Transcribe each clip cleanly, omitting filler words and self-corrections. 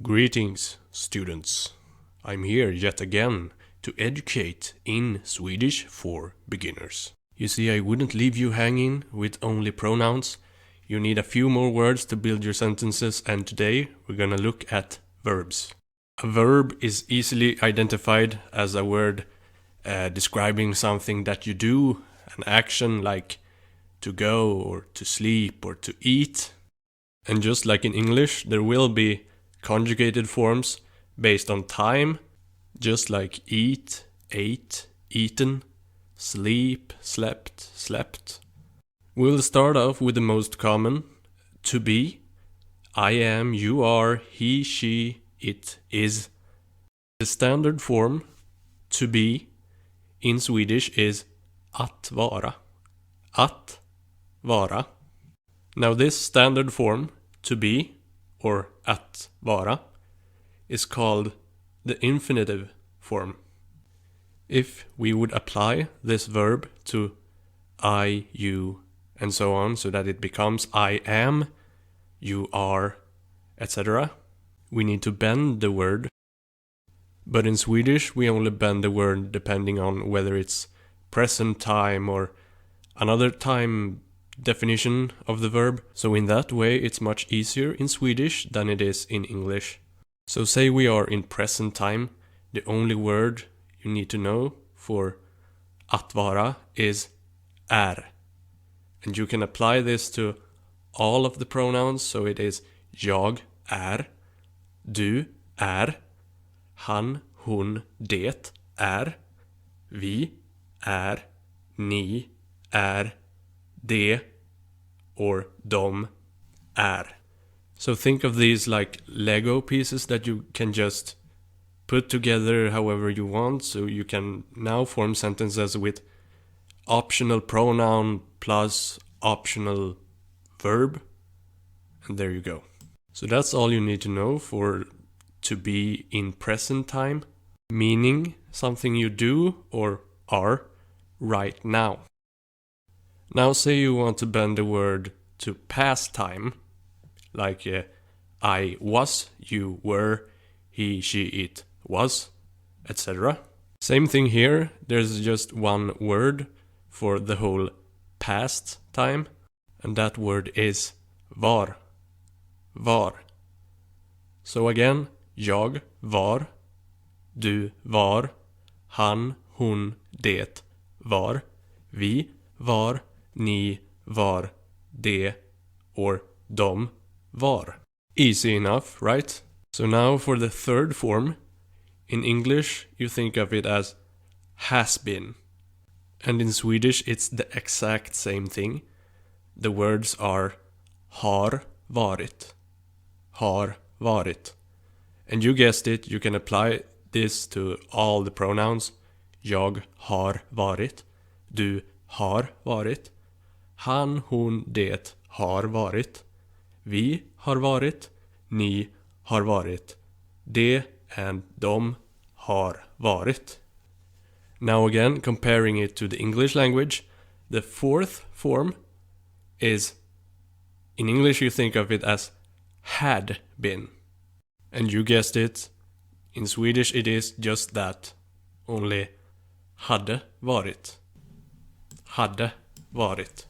Greetings, students. I'm here yet again to educate in Swedish for beginners. You see, I wouldn't leave you hanging with only pronouns. You need a few more words to build your sentences, and today we're gonna look at verbs. A verb is easily identified as a word describing something that you do, an action like to go or to sleep or to eat. And just like in English, there will be conjugated forms based on time, just like eat, ate, eaten, sleep, slept, slept. We'll start off with the most common, to be. I am, you are, he, she, it, is. The standard form, to be, in Swedish is att vara. Att vara. Now this standard form, to be, or att vara, is called the infinitive form. If we would apply this verb to I, you, and so on, so that it becomes I am, you are, etc., we need to bend the word. But in Swedish, we only bend the word depending on whether it's present time or another time definition of the verb. So in that way, it's much easier in Swedish than it is in English. So say we are in present time, the only word you need to know for att vara is är. And you can apply this to all of the pronouns, so it is jag är, du är, han, hon, det är, vi är, ni är, det or dom är. So think of these like Lego pieces that you can just put together however you want, so you can now form sentences with optional pronoun plus optional verb, and there you go. So that's all you need to know for to be in present time, meaning something you do or are right now. Now say you want to bend the word to past time, like I was, you were, he, she, it was, etc. Same thing here, there's just one word for the whole past time, and that word is var. Var. So again, jag var, du var, han, hon, det var, vi var, ni var, det or dom var. Easy enough, right? So now for the third form. In English, you think of it as has been. And in Swedish, it's the exact same thing. The words are har varit. Har varit. And you guessed it, you can apply this to all the pronouns. Jag har varit. Du har varit. Han, hon, det har varit. Vi har varit. Ni har varit. Det and dom har varit. Now again, comparing it to the English language, the fourth form is, in English you think of it as had been. And you guessed it, in Swedish it is just that, only hade varit. Hade varit.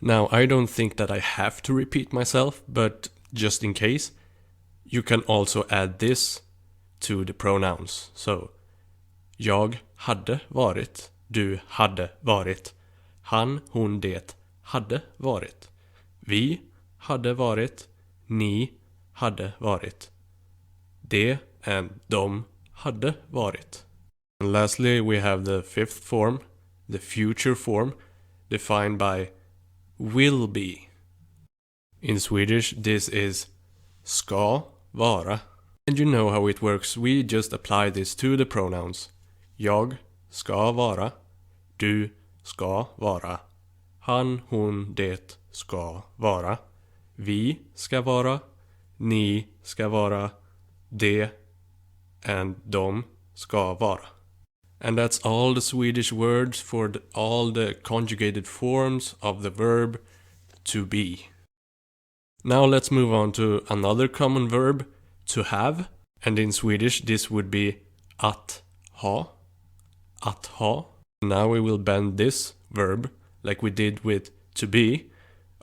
Now, I don't think that I have to repeat myself, but just in case, you can also add this to the pronouns. So, jag hade varit, du hade varit, han, hon, det hade varit, vi hade varit, ni hade varit, det and dom hade varit. And lastly, we have the fifth form, the future form, defined by will be. In Swedish, this is ska vara. And you know how it works. We just apply this to the pronouns. Jag ska vara. Du ska vara. Han, hon, det ska vara. Vi ska vara. Ni ska vara. Det and dom ska vara. And that's all the Swedish words for all the conjugated forms of the verb to be. Now let's move on to another common verb, to have. And in Swedish this would be att ha. Att ha. Now we will bend this verb like we did with to be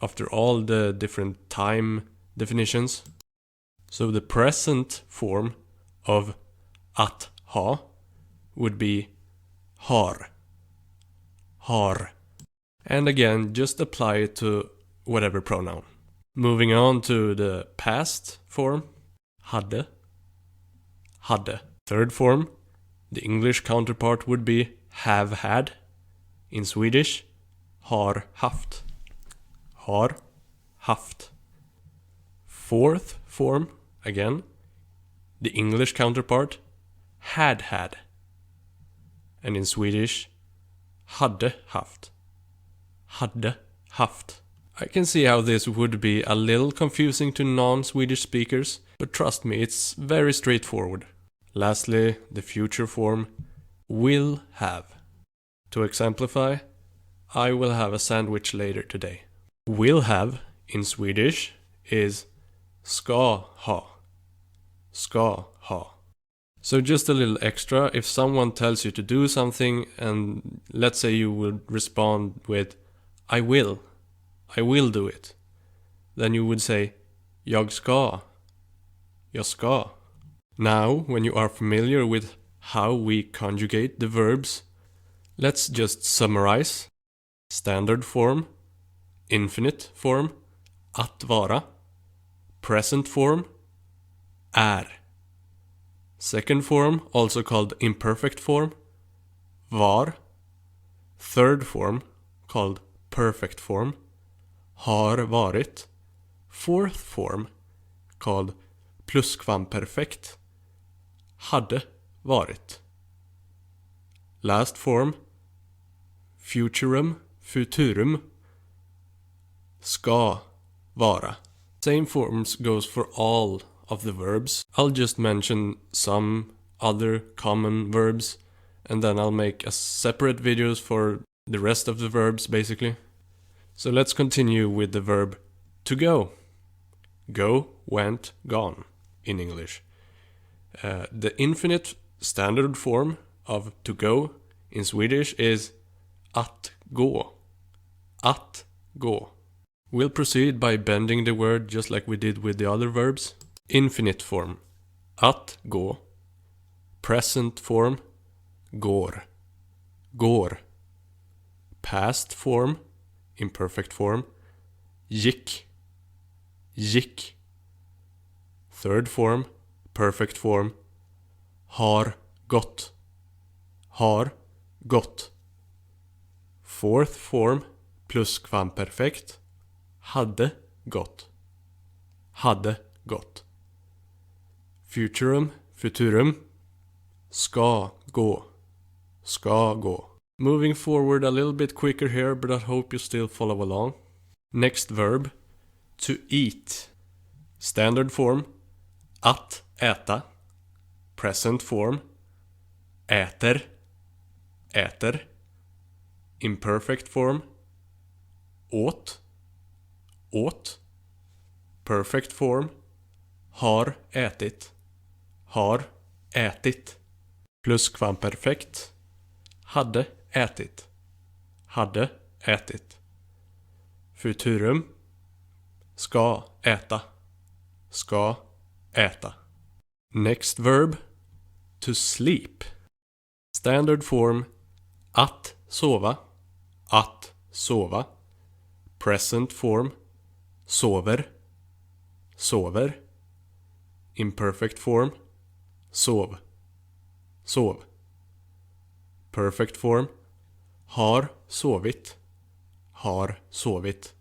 after all the different time definitions. So the present form of att ha would be har. Har. And again, just apply it to whatever pronoun. Moving on to the past form, hade. Hade. Third form, the English counterpart would be have had. In Swedish, har haft. Har haft. Fourth form, again, the English counterpart, had had. And in Swedish, hade haft. Hade haft. I can see how this would be a little confusing to non-Swedish speakers, but trust me, it's very straightforward. Lastly, the future form, will have. To exemplify, I will have a sandwich later today. Will have, in Swedish, is ska ha. Ska ha. So just a little extra, if someone tells you to do something and let's say you would respond with I will do it, then you would say jag ska. Jag ska. Now, when you are familiar with how we conjugate the verbs, let's just summarize. Standard form, infinite form, att vara. Present form, är. Second form, also called imperfect form, var. Third form, called perfect form, har varit. Fourth form, called plusquamperfekt, hade varit. Last form, futurum, ska vara. Same forms goes for all of the verbs. I'll just mention some other common verbs and then I'll make a separate videos for the rest of the verbs basically. So let's continue with the verb to go. Go, went, gone in English. The infinite standard form of to go in Swedish is att gå. Att gå. We'll proceed by bending the word just like we did with the other verbs. Infinite form, att gå. Present form, går. Går. Past form, imperfect form, gick. Gick. Third form, perfect form, har gått. Har gått. Fourth form, plusquamperfekt, hade gått. Hade gått. Futurum, ska gå. Ska gå. Moving forward a little bit quicker here, but I hope you still follow along. Next verb, to eat. Standard form, att äta. Present form, äter. Äter. Imperfect form, åt. Åt. Perfect form, har ätit. Har ätit. Plusquamperfekt, hade ätit. Hade ätit. Futurum, ska äta. Ska äta. Next verb, to sleep. Standard form, att sova. Att sova. Present form, sover. Sover. Imperfect form, sov. Sov. Perfect form, har sovit. Har sovit.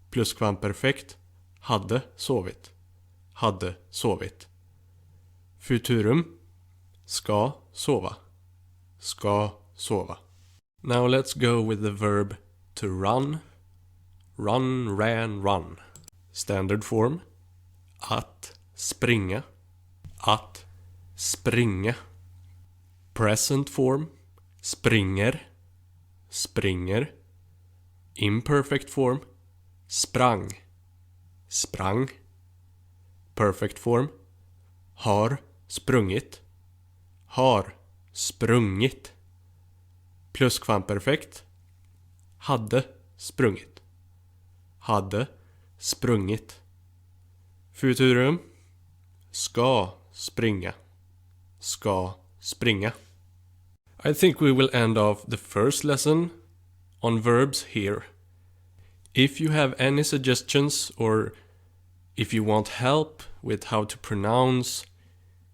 Plusquamperfekt, hade sovit. Hade sovit. Futurum, ska sova. Ska sova. Now let's go with the verb to run. Run, ran, run. Standard form, att springa. Att springa. Present form, springer. Springer. Imperfect form, sprang. Sprang. Perfect form, Har sprungit. Har sprungit. Pluskvamperfekt. Hade sprungit. Hade sprungit. Futurum. Ska springa. Ska springa. I think we will end off the first lesson on verbs here. If you have any suggestions or if you want help with how to pronounce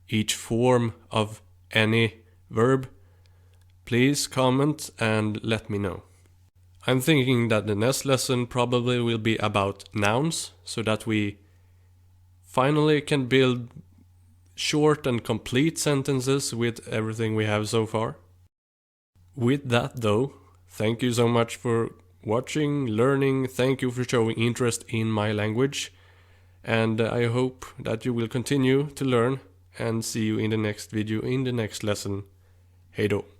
each form of any verb, please comment and let me know. I'm thinking that the next lesson probably will be about nouns, so that we finally can build short and complete sentences with everything we have so far. With that though, thank you so much for watching, learning, thank you for showing interest in my language, and I hope that you will continue to learn, and see you in the next video, in the next lesson. Hej då!